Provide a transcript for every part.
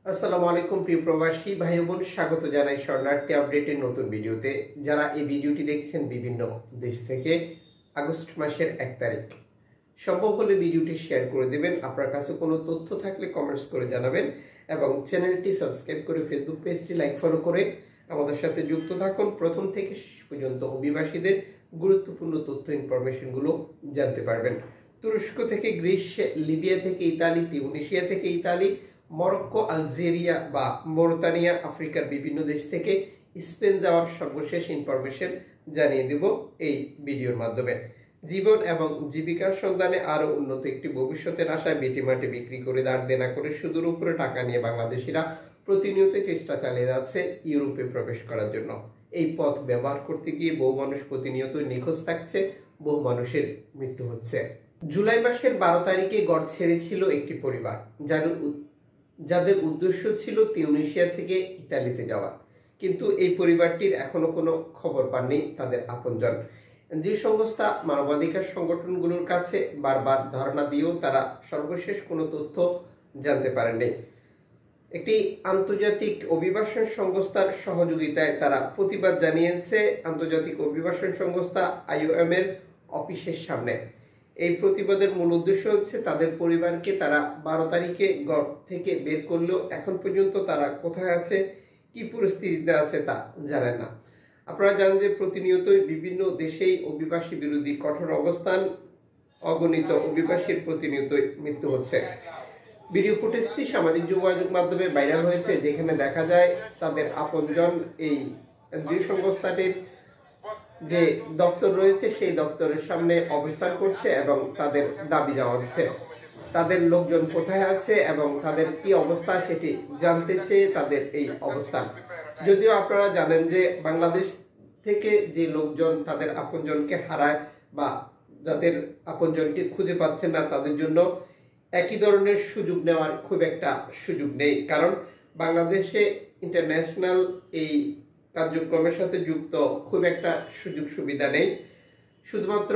আসসালামু আলাইকুম প্রিয় প্রবাসী ভাই বোন, স্বাগত জানাই শরণার্থী আপডেটের নতুন ভিডিওতে। যারা এই ভিডিওটি দেখছেন বিভিন্ন দেশ থেকে, আগস্ট মাসের 1 তারিখ, সম্ভব হলে ভিডিওটি শেয়ার করে দেবেন। আপনার কাছে কোনো তথ্য থাকলে কমেন্টস করে জানাবেন এবং চ্যানেলটি সাবস্ক্রাইব করে ফেসবুক পেজটি লাইক ফলো করে আমাদের সাথে যুক্ত থাকুন। প্রথম থেকে শেষ পর্যন্ত অভিবাসীদের গুরুত্বপূর্ণ তথ্য ইনফরমেশনগুলো জানতে পারবেন। তুরস্ক থেকে গ্রিস, লিবিয়া থেকে ইতালি, তিউনিসিয়া থেকে ইতালি, মরক্কো, আলজেরিয়া বা মৌরিতানিয়া, আফ্রিকার বিভিন্ন দেশ থেকে স্পেন যাওয়ার সর্বশেষ ইনফরমেশন জানিয়ে দেব এই ভিডিওর মাধ্যমে। জীবন এবং জীবিকার সন্ধানে আরো উন্নত একটি ভবিষ্যতের আশায় বেটিমাটি বিক্রি করে ধার দেনা করে সুদূর উপরে টাকা নিয়ে বাংলাদেশিরা প্রতিনিয়ত চেষ্টা চালিয়ে যাচ্ছে ইউরোপে প্রবেশ করার জন্য। এই পথ ব্যবহার করতে গিয়ে বহু মানুষ প্রতিনিয়ত নিখোঁজ থাকছে, বহু মানুষের মৃত্যু হচ্ছে। জুলাই মাসের 12 তারিখে গড় ছেড়েছিল একটি পরিবার যাদের উদ্দেশ্য ছিল তিউনিসিয়া থেকে ইতালিতে যাওয়া, কিন্তু এই পরিবারটির এখনো কোনো খবর পাননি তাদের আপনজন। যে সংস্থা মানবাধিকার সংগঠনগুলোর কাছে বারবার ধারণা দিয়েও তারা সর্বশেষ কোনো তথ্য জানতে পারেনি। একটি আন্তর্জাতিক অভিবাসন সংস্থার সহযোগিতায় তারা প্রতিবাদ জানিয়েছে আন্তর্জাতিক অভিবাসন সংস্থা IOM এর অফিসের সামনে। এই প্রতিবাদের মূল উদ্দেশ্য হচ্ছে তাদের পরিবারকে তারা 12 তারিখে ঘর থেকে বের করলেও এখন পর্যন্ত তারা কোথায় আছে, কি পরিস্থিতিতে আছে তা জানেন না। আপনারা জানেন যে প্রতিনিয়তই বিভিন্ন দেশেই অভিবাসী বিরোধী কঠোর অবস্থান, অগণিত অভিবাসীর প্রতিনিয়তই মৃত্যু হচ্ছে। ভিডিও ফুটেজটি সামাজিক যোগাযোগ মাধ্যমে ভাইরাল হয়েছে, যেখানে দেখা যায় তাদের আপনজন এই যে সংস্থাটির যে দপ্তর রয়েছে সেই দপ্তরের সামনে অবস্থান করছে এবং তাদের দাবি জানাচ্ছে। তাদের লোকজন কোথায় আছে এবং তাদের কি অবস্থা সেটি জানতে চেয়ে তাদের এই অবস্থান। যদিও আপনারা জানেন যে বাংলাদেশ থেকে যে লোকজন তাদের আপনজনকে হারায় বা যাদের আপনজনকে খুঁজে পাচ্ছেন না, তাদের জন্য একই ধরনের সুযোগ নেওয়ার খুব একটা সুযোগ নেই, কারণ বাংলাদেশে ইন্টারন্যাশনাল এই কার্যক্রমের সাথে যুক্ত খুব একটা সুযোগ সুবিধা নেই। শুধুমাত্র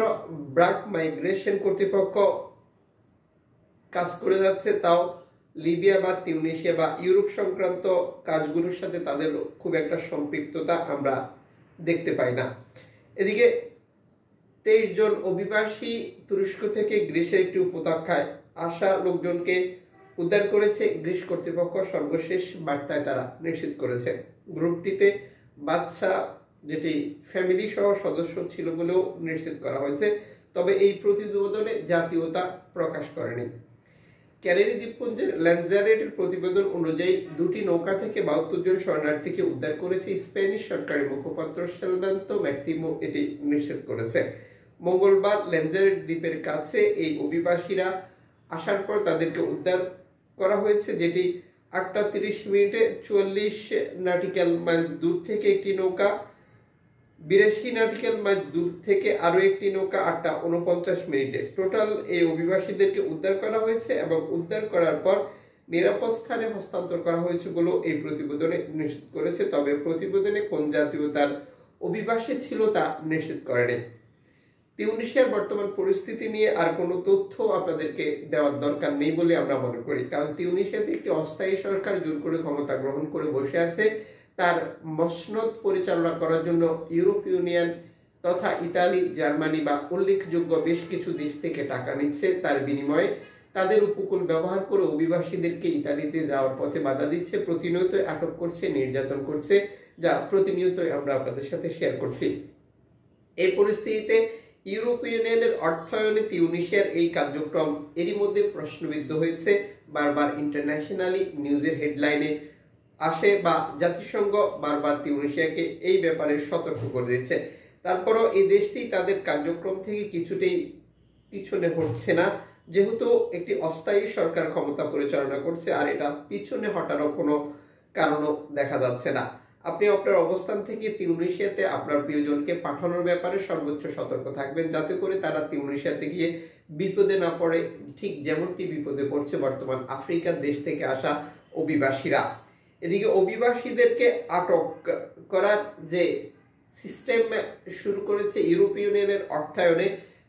ব্র্যাক মাইগ্রেশন কর্তৃপক্ষ কাজ করে যাচ্ছে, তাও লিবিয়া বা তিউনিসিয়া বা ইউরোপ সংক্রান্ত কাজগুলোর সাথে তাদের খুব একটা সম্পৃক্ততা আমরা দেখতে পাই না। এদিকে 23 জন অভিবাসী তুরস্ক থেকে গ্রিসের একটি উপত্যকায় আসা লোকজনকে উদ্ধার করেছে গ্রিস কর্তৃপক্ষ। সর্বশেষ বার্তায় তারা নিশ্চিত করেছে গ্রুপটিতে বাচ্চা, যেটি ফ্যামিলি সহ সদস্য ছিল বলেও নিশ্চিত করা হয়েছে, তবে এই প্রতিবেদনে জাতীয়তা প্রকাশ করেনি। ক্যানারি দ্বীপপুঞ্জের ল্যানজারেটের প্রতিবেদন অনুযায়ী দুটি নৌকা থেকে 72 জন শরণার্থীকে উদ্ধার করেছে স্প্যানিশ সরকারি মুখপাত্র সেলদান্তো ম্যাক্সিমো এটি নিশ্চিত করেছে। মঙ্গলবার ল্যানজারেট দ্বীপের কাছে এই অভিবাসীরা আসার পর তাদেরকে উদ্ধার করা হয়েছে, যেটি 8টা 30 মিনিটে 44 নটিক্যাল মাইল দূর থেকে একটি নৌকা, 82 নটিক্যাল মাইল দূর থেকে আরো একটি নৌকা 8টা 49 মিনিটে। টোটাল এই অভিবাসীদেরকে উদ্ধার করা হয়েছে এবং উদ্ধার করার পর নিরাপদ স্থানে হস্তান্তর করা হয়েছে বলেও এই প্রতিবেদনে নিশ্চিত করেছে, তবে প্রতিবেদনে কোন জাতীয়তার অভিবাসী ছিল তা নিশ্চিত করেনি। তিউনিসিয়ার বর্তমান পরিস্থিতি নিয়ে আর কোনো তথ্য আপনাদেরকে দেওয়ার দরকার নেই বলে আমরা মনে করি, কারণ তিউনিসিয়াতে একটি অস্থায়ী সরকার জোর করে ক্ষমতা গ্রহণ করে বসে আছে। তার মসনদ পরিচালনা করার জন্য ইউরোপ ইউনিয়ন তথা ইতালি, জার্মানি বা উল্লেখযোগ্য বেশ কিছু দেশ থেকে টাকা নিচ্ছে। তার বিনিময়ে তাদের উপকূল ব্যবহার করে অভিবাসীদেরকে ইতালিতে যাওয়ার পথে বাধা দিচ্ছে, প্রতিনিয়ত আটক করছে, নির্যাতন করছে, যা প্রতিনিয়ত আমরা আপনাদের সাথে শেয়ার করছি। এই পরিস্থিতিতে ইউরোপ ইউনিয়নের অর্থায়নে তিউনিসিয়ার এই কার্যক্রম এরই মধ্যে প্রশ্নবিদ্ধ হয়েছে। বারবার ইন্টারন্যাশনালি নিউজের হেডলাইনে আসে বা জাতিসংঘ বারবার তিউনিসিয়াকে এই ব্যাপারে সতর্ক করে দিচ্ছে। তারপরও এই দেশটি তাদের কার্যক্রম থেকে কিছুতেই পিছনে হটছে না, যেহেতু একটি অস্থায়ী সরকার ক্ষমতা পরিচালনা করছে, আর এটা পিছনে হটারও কোনো কারণও দেখা যাচ্ছে না। আপনি আপনার অবস্থান থেকে তিউনিসিয়াতে আপনার প্রিয়জনকে পাঠানোর ব্যাপারে সর্বোচ্চ সতর্ক থাকবেন, যাতে করে তারা তিউনিসিয়াতে গিয়ে বিপদে না পড়ে, ঠিক যেমনটি বিপদে পড়ছে বর্তমান আফ্রিকার দেশ থেকে আসা অভিবাসীরা। এদিকে অভিবাসীদেরকে আটক করার যে সিস্টেম শুরু করেছে ইউরোপ ইউনিয়নের অর্থায়নে,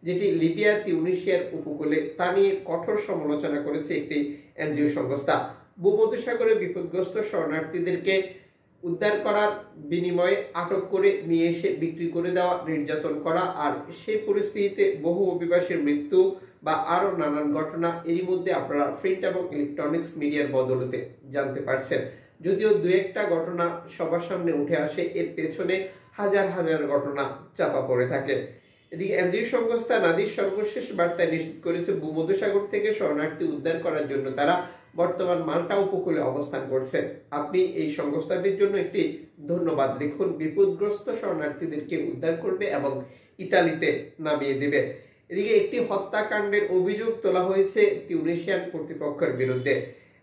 যেটি লিবিয়া তিউনিসিয়ার উপকূলে, তা নিয়ে কঠোর সমালোচনা করেছে একটি এনজিও সংস্থা। ভূমধ্যসাগরে বিপদগ্রস্ত শরণার্থীদেরকে উদ্ধার করার বিনিময়ে আটক করে নিয়ে এসে বিক্রি করে দেওয়া, নির্যাতন করা, আর সেই পরিস্থিতিতে বহু অভিবাসীর মৃত্যু বা আরো নানান ঘটনা এরই মধ্যে আপনারা প্রিন্ট এবং ইলেকট্রনিক্স মিডিয়ার বদলতে জানতে পারছেন। যদিও দু একটা ঘটনা সবার সামনে উঠে আসে, এর পেছনে হাজার হাজার ঘটনা চাপা পড়ে থাকে। এদিকে এনজিও সংস্থা নাদির সর্বশেষ বার্তায় নিশ্চিত করেছে ভূমধ্যসাগর থেকে শরণার্থী উদ্ধার করার জন্য তারা বর্তমান মাল্টা উপকূলে অবস্থান করছে। আপনি এই সংস্থাটির জন্য একটি ধন্যবাদ লিখুন। বিপদগ্রস্ত শরণার্থীদেরকে উদ্ধার করবে এবং ইতালিতে নামিয়ে দেবে। এদিকে একটি হত্যাকাণ্ডের অভিযোগ তোলা হয়েছে তিউনিসিয়ান কর্তৃপক্ষের বিরুদ্ধে।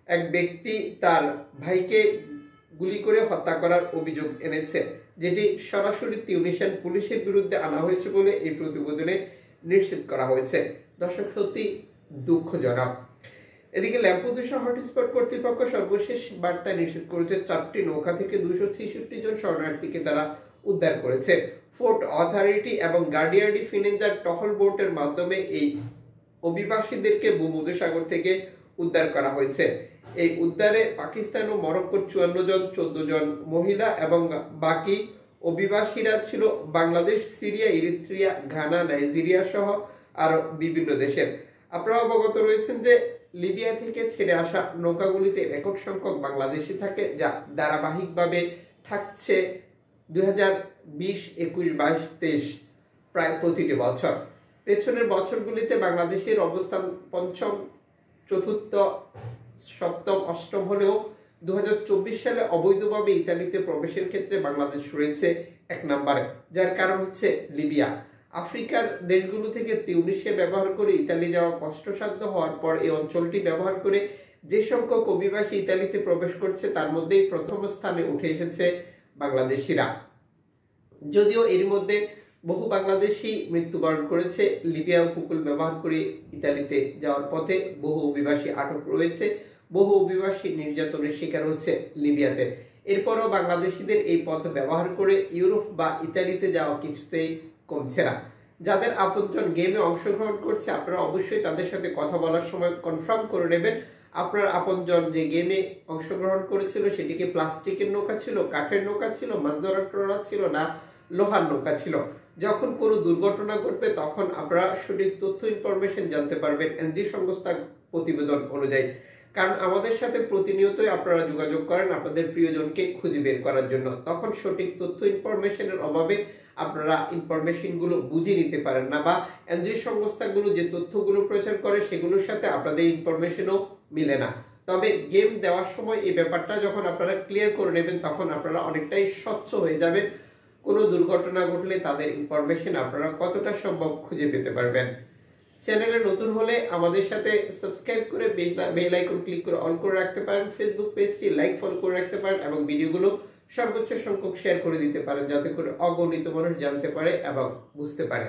এক ব্যক্তি তার ভাইকে গুলি করে হত্যা করার অভিযোগ এনেছে, যেটি সরাসরি তিউনিসিয়ান পুলিশের বিরুদ্ধে আনা হয়েছে বলে এই প্রতিবেদনে নিশ্চিত করা হয়েছে। দর্শক, সত্যি দুঃখজনক। এদিকে ল্যাম্পেদুসা হটস্পট কর্তৃপক্ষ সর্বশেষ বার্তায় নিশ্চিত করেছে 4টি নৌকা থেকে 266 জন শরণার্থীকে তারা উদ্ধার করেছে। ফোর্ট অথরিটি এবং গার্ডিয়া ডি ফিনেঞ্জার টহল বোটের মাধ্যমে এই অভিবাসীদেরকে ভূমধ্যসাগর থেকে উদ্ধার করা হয়েছে। এই উদ্ধারে পাকিস্তান ও মরক্কোর 54 জন, 14 জন মহিলা এবং বাকি অভিবাসীরা ছিল Bangladesh, Syria, Eritrea, Ghana, Nigeria সহ আরো বিভিন্ন দেশের। আপনারা অবগত রয়েছেন যে লিবিয়া থেকে ছেড়ে আসা নৌকাগুলিতে রেকর্ড সংখ্যক বাংলাদেশি থাকে, যা ধারাবাহিকভাবে থাকছে 2020, 21, 22, 23 প্রায় প্রতিটি বছর। পেছনের বছরগুলিতে বাংলাদেশের অবস্থান পঞ্চম, চতুর্থ, সপ্তম, অষ্টম হলেও 2024 সালে অবৈধভাবে ইতালিতে প্রবেশের ক্ষেত্রে বাংলাদেশ রয়েছে 1 নম্বরে, যার কারণ হচ্ছে লিবিয়া। আফ্রিকার দেশগুলো থেকে তিউনিসিয়া ব্যবহার করে ইতালি যাওয়া কষ্টসাধ্য হওয়ার পর এই অঞ্চলটি ব্যবহার করে যে সংখ্যক অভিবাসী ইতালিতে প্রবেশ করছে তার মধ্যেই প্রথম স্থানে উঠে এসেছে বাংলাদেশিরা। যদিও এর মধ্যে বহু বাংলাদেশি মৃত্যুবরণ করেছে। লিবিয়া উপকূল ব্যবহার করে ইতালিতে যাওয়ার পথে বহু অভিবাসী আটক রয়েছে, বহু অভিবাসী নির্যাতনের শিকার হচ্ছে লিবিয়াতে। এরপরও বাংলাদেশিদের এই পথ ব্যবহার করে ইউরোপ বা ইতালিতে যাওয়া কিছুতেই কমছে না। যাদের আপনজন গেমে অংশগ্রহণ করছে, আপনারা অবশ্যই তাদের সাথে কথা বলার সময় কনফার্ম করে নেবেন আপনার আপনজন যে গেমে অংশগ্রহণ করেছিল সেটিকে প্লাস্টিকের নৌকা ছিল, কাঠের নৌকা ছিল, মাছ ধরার ট্রলার ছিল না লোহার নৌকা ছিল। যখন কোনো দুর্ঘটনা ঘটবে তখন আপনারা সঠিক তথ্য ইনফরমেশন জানতে পারবেন এনজিও সংস্থার প্রতিবেদন অনুযায়ী। কারণ আমাদের সাথে প্রতিনিয়তই আপনারা যোগাযোগ করেন আপনাদের প্রিয়জনকে খুঁজে বের করার জন্য। তখন সঠিক তথ্য ইনফরমেশনের অভাবে আপনারা ইনফরমেশন গুলো বুঝে নিতে পারেন না, বা এনজিও সংস্থাগুলো যে তথ্যগুলো প্রচার করে সেগুলোর সাথে আপনাদের ইনফরমেশনও মিলে না। তবে গেম দেওয়ার সময় এই ব্যাপারটা যখন আপনারা ক্লিয়ার করে নেবেন তখন আপনারা অনেকটাই স্বচ্ছ হয়ে যাবেন। কোনো দুর্ঘটনা ঘটলে তাদের ইনফরমেশন আপনারা কতটা সম্ভব খুঁজে পেতে পারবেন। চ্যানেলে নতুন হলে আমাদের সাথে সাবস্ক্রাইব করে বেল আইকন ক্লিক করে অল করে রাখতে পারেন। ফেসবুক পেজটি লাইক, ফলো করে রাখতে পারেন এবং ভিডিওগুলো সর্বোচ্চ সংখ্যক শেয়ার করে দিতে পারেন, যাতে করে অগণিত মানুষ জানতে পারে এবং বুঝতে পারে।